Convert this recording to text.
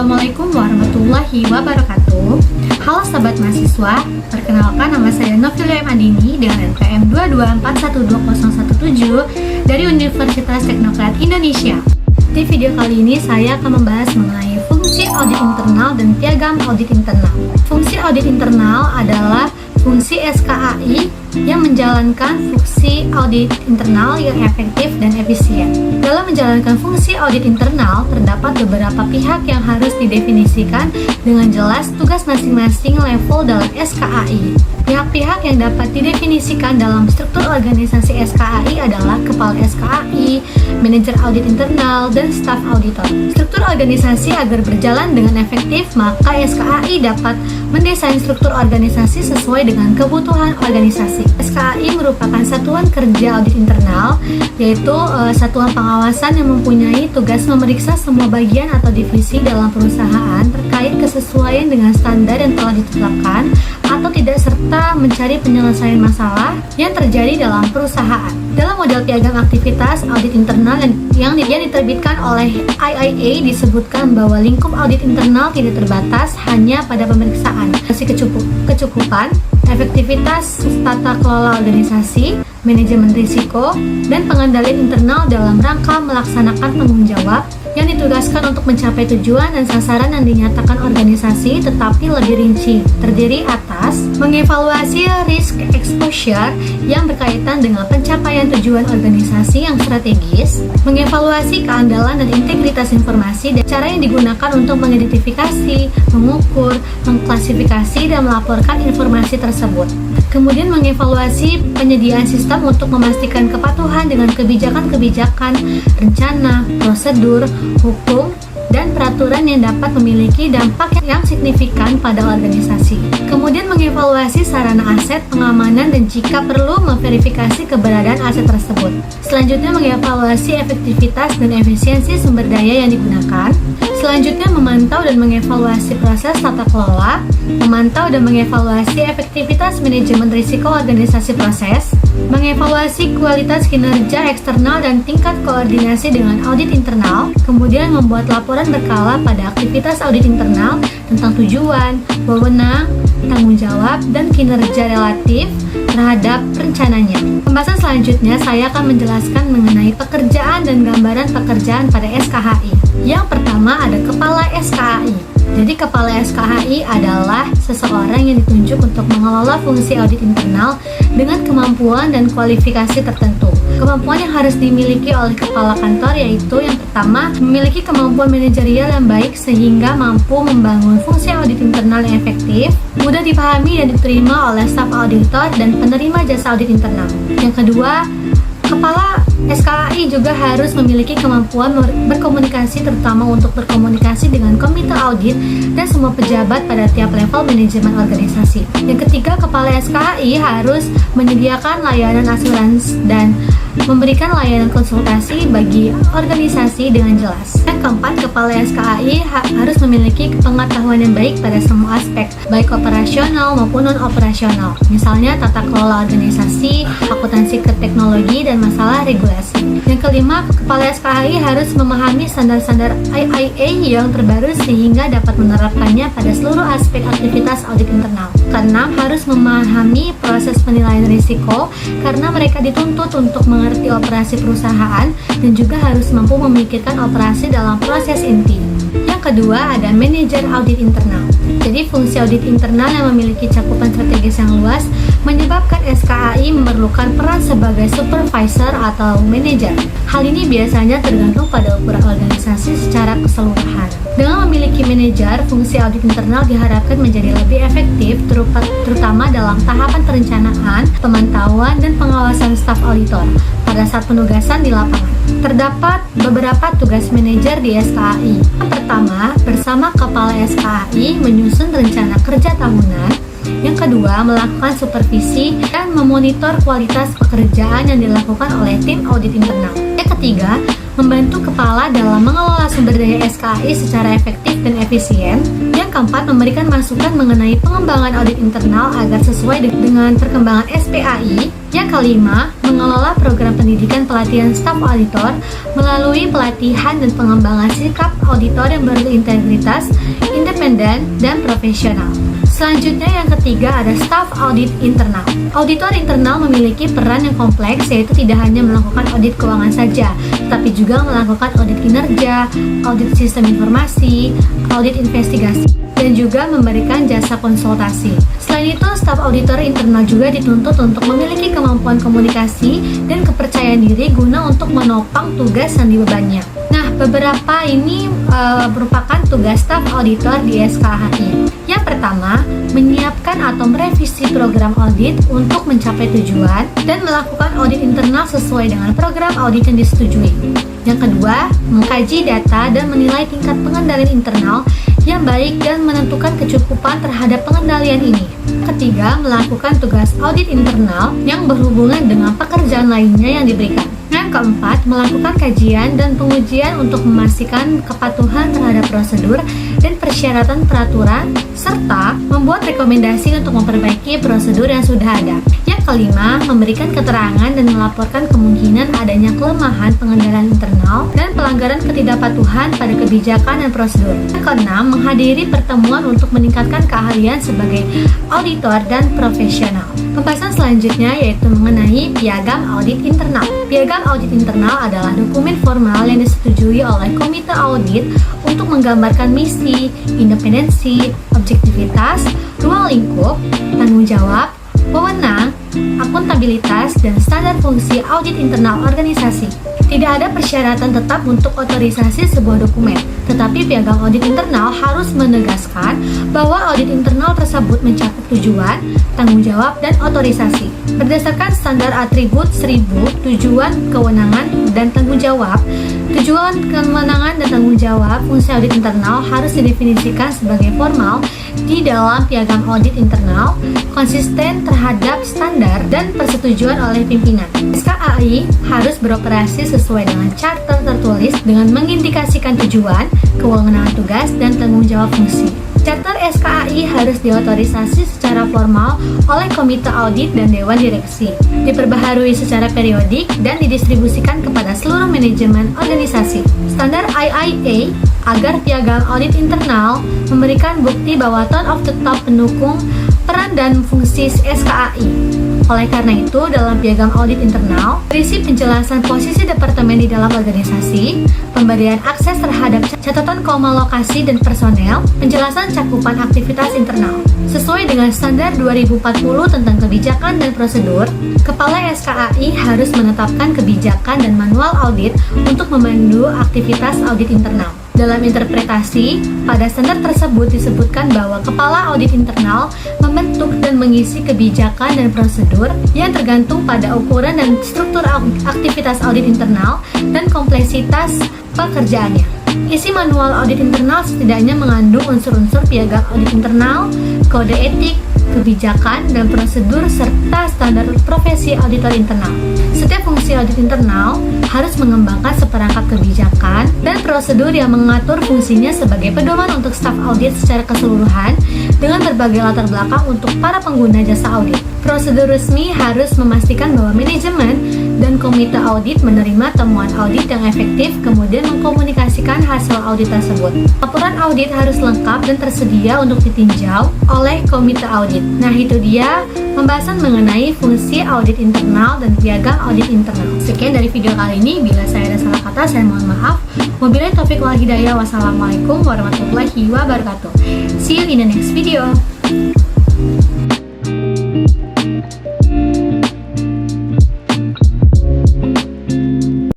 Assalamualaikum warahmatullahi wabarakatuh. Halo sahabat mahasiswa, perkenalkan nama saya Novilia M. Andini dengan NPM 224120017 dari Universitas Teknokrat Indonesia. Di video kali ini saya akan membahas mengenai fungsi audit internal dan piagam audit internal. Fungsi audit internal adalah fungsi SKAI yang menjalankan fungsi audit internal yang efektif dan efisien. Dalam menjalankan fungsi audit internal, terdapat beberapa pihak yang harus didefinisikan dengan jelas tugas masing-masing level dalam SKAI. Pihak-pihak yang dapat didefinisikan dalam struktur organisasi SKAI adalah Kepala SKAI, Manajer Audit Internal, dan Staf Auditor. Struktur organisasi agar berjalan dengan efektif, maka SKAI dapat mendesain struktur organisasi sesuai dengan kebutuhan organisasi. SKAI merupakan satuan kerja audit internal, yaitu satuan pengawasan yang mempunyai tugas memeriksa semua bagian atau divisi dalam perusahaan terkait kesesuaian dengan standar yang telah ditetapkan atau tidak, serta mencari penyelesaian masalah yang terjadi dalam perusahaan. Dalam model piagam aktivitas audit internal yang diterbitkan oleh IIA disebutkan bahwa lingkup audit internal tidak terbatas hanya pada pemeriksaan kecukupan, efektivitas tata kelola organisasi, manajemen risiko, dan pengendalian internal dalam rangka melaksanakan tanggung jawab yang ditugaskan untuk mencapai tujuan dan sasaran yang dinyatakan organisasi, tetapi lebih rinci, terdiri atas mengevaluasi risk exposure yang berkaitan dengan pencapaian tujuan organisasi yang strategis, mengevaluasi keandalan dan integritas informasi dan cara yang digunakan untuk mengidentifikasi, mengukur, mengklasifikasi, dan melaporkan informasi tersebut. Kemudian mengevaluasi penyediaan sistem untuk memastikan kepatuhan dengan kebijakan-kebijakan, rencana, prosedur, hukum, dan peraturan yang dapat memiliki dampak yang signifikan pada organisasi. Kemudian mengevaluasi sarana aset, pengamanan, dan jika perlu memverifikasi keberadaan aset tersebut. Selanjutnya mengevaluasi efektivitas dan efisiensi sumber daya yang digunakan. Selanjutnya memantau dan mengevaluasi proses tata kelola, memantau dan mengevaluasi efektivitas manajemen risiko organisasi proses, mengevaluasi kualitas kinerja eksternal dan tingkat koordinasi dengan audit internal, kemudian membuat laporan berkala pada aktivitas audit internal tentang tujuan, wewenang, tanggung jawab, dan kinerja relatif terhadap rencananya. Pembahasan selanjutnya saya akan menjelaskan mengenai pekerjaan dan gambaran pekerjaan pada SKHI. Yang pertama ada Kepala SKHI. Jadi Kepala SKHI adalah seseorang yang ditunjuk untuk mengelola fungsi audit internal dengan kemampuan dan kualifikasi tertentu. Kemampuan yang harus dimiliki oleh kepala kantor yaitu yang pertama, memiliki kemampuan manajerial yang baik sehingga mampu membangun fungsi audit internal yang efektif, mudah dipahami dan diterima oleh staf auditor dan penerima jasa audit internal. Yang kedua, Kepala SKAI juga harus memiliki kemampuan berkomunikasi, terutama untuk berkomunikasi dengan komite audit dan semua pejabat pada tiap level manajemen organisasi. Yang ketiga, Kepala SKAI harus menyediakan layanan asuransi dan memberikan layanan konsultasi bagi organisasi dengan jelas. Yang keempat, Kepala SKAI harus memiliki pengetahuan yang baik pada semua aspek, baik operasional maupun non-operasional. Misalnya tata kelola organisasi, akuntansi ke teknologi, dan masalah regulasi. Yang kelima, Kepala SKAI harus memahami standar-standar IIA yang terbaru sehingga dapat menerapkannya pada seluruh aspek aktivitas audit internal. Keenam, harus memahami proses penilaian risiko karena mereka dituntut untuk mengerti operasi perusahaan dan juga harus mampu memikirkan operasi dalam proses inti. Yang kedua ada manajer audit internal. Jadi fungsi audit internal yang memiliki cakupan strategis yang luas menyebabkan SKAI memerlukan peran sebagai supervisor atau manajer. Hal ini biasanya tergantung pada ukuran organisasi secara keseluruhan. Dengan memiliki manajer, fungsi audit internal diharapkan menjadi lebih efektif, terutama dalam tahapan perencanaan, pemantauan, dan pengawasan staf auditor pada saat penugasan di lapangan. Terdapat beberapa tugas manajer di SKAI. Yang pertama, bersama Kepala SKAI menyusun rencana kerja tahunan. Yang kedua, melakukan supervisi dan memonitor kualitas pekerjaan yang dilakukan oleh tim audit internal. Yang ketiga, membantu kepala dalam mengelola sumber daya SKAI secara efektif dan efisien. Yang Yang keempat, memberikan masukan mengenai pengembangan audit internal agar sesuai dengan perkembangan SPAI. Yang kelima, mengelola program pendidikan pelatihan staf auditor melalui pelatihan dan pengembangan sikap auditor yang berintegritas, independen, dan profesional. Selanjutnya yang ketiga ada staf audit internal. Auditor internal memiliki peran yang kompleks, yaitu tidak hanya melakukan audit keuangan saja, tetapi juga melakukan audit kinerja, audit sistem informasi, audit investigasi, dan juga memberikan jasa konsultasi. Selain itu, staf auditor internal juga dituntut untuk memiliki kemampuan komunikasi dan kepercayaan diri guna untuk menopang tugas yang dibebannya. Nah, beberapa ini merupakan tugas staf auditor di SKHI. Yang pertama, menyiapkan atau merevisi program audit untuk mencapai tujuan dan melakukan audit internal sesuai dengan program audit yang disetujui. Yang kedua, mengkaji data dan menilai tingkat pengendalian internal yang baik dan menentukan kecukupan terhadap pengendalian ini. Ketiga, melakukan tugas audit internal yang berhubungan dengan pekerjaan lainnya yang diberikan. Yang keempat, melakukan kajian dan pengujian untuk memastikan kepatuhan terhadap prosedur dan persyaratan peraturan, serta membuat rekomendasi untuk memperbaiki prosedur yang sudah ada. Yang kelima, memberikan keterangan dan melaporkan kemungkinan adanya kelemahan pengendalian internal dan pelanggaran ketidakpatuhan pada kebijakan dan prosedur. Yang keenam, menghadiri pertemuan untuk meningkatkan keahlian sebagai auditor dan profesional. Pembahasan selanjutnya yaitu mengenai piagam audit internal. Piagam audit internal adalah dokumen formal yang disetujui oleh komite audit untuk menggambarkan misi, independensi, objektivitas, ruang lingkup, tanggung jawab, wewenang, akuntabilitas, dan standar fungsi audit internal organisasi. Tidak ada persyaratan tetap untuk otorisasi sebuah dokumen, tetapi piagam audit internal harus menegaskan bahwa audit internal tersebut mencakup tujuan, tanggung jawab, dan otorisasi. Berdasarkan standar atribut 1000, tujuan, kewenangan, dan tanggung jawab, tujuan, kewenangan, dan tanggung jawab fungsi audit internal harus didefinisikan sebagai formal di dalam piagam audit internal, konsisten terhadap standar dan persetujuan oleh pimpinan. SKAI harus beroperasi sesuai dengan charter tertulis dengan mengindikasikan tujuan, kewenangan tugas, dan tanggung jawab fungsi. Charter SKAI harus diotorisasi secara formal oleh komite audit dan dewan direksi, diperbaharui secara periodik, dan didistribusikan kepada seluruh manajemen organisasi. Standar IIA agar piagam audit internal memberikan bukti bahwa tone of the top pendukung peran dan fungsi SKAI. Oleh karena itu, dalam piagam audit internal berisi penjelasan posisi departemen di dalam organisasi, pemberian akses terhadap catatan koma lokasi dan personel, penjelasan cakupan aktivitas internal. Sesuai dengan standar 2040 tentang kebijakan dan prosedur, Kepala SKAI harus menetapkan kebijakan dan manual audit untuk memandu aktivitas audit internal. Dalam interpretasi, pada standar tersebut disebutkan bahwa Kepala Audit Internal membentuk dan mengisi kebijakan dan prosedur yang tergantung pada ukuran dan struktur aktivitas audit internal dan kompleksitas pekerjaannya. Isi manual audit internal setidaknya mengandung unsur-unsur piagam audit internal, kode etik, kebijakan, dan prosedur, serta standar profesi auditor internal. Setiap fungsi audit internal harus mengembangkan seperangkat kebijakan dan prosedur yang mengatur fungsinya sebagai pedoman untuk staf audit secara keseluruhan dengan berbagai latar belakang untuk para pengguna jasa audit. Prosedur resmi harus memastikan bahwa manajemen dan komite audit menerima temuan audit yang efektif, kemudian mengkomunikasikan hasil audit tersebut. Laporan audit harus lengkap dan tersedia untuk ditinjau oleh komite audit. Nah, itu dia pembahasan mengenai fungsi audit internal dan piagam audit internal. Sekian dari video kali ini. Bila saya ada salah kata, saya mohon maaf. Wabillahi taufiq wal hidayah. Wassalamualaikum warahmatullahi wabarakatuh. See you in the next video.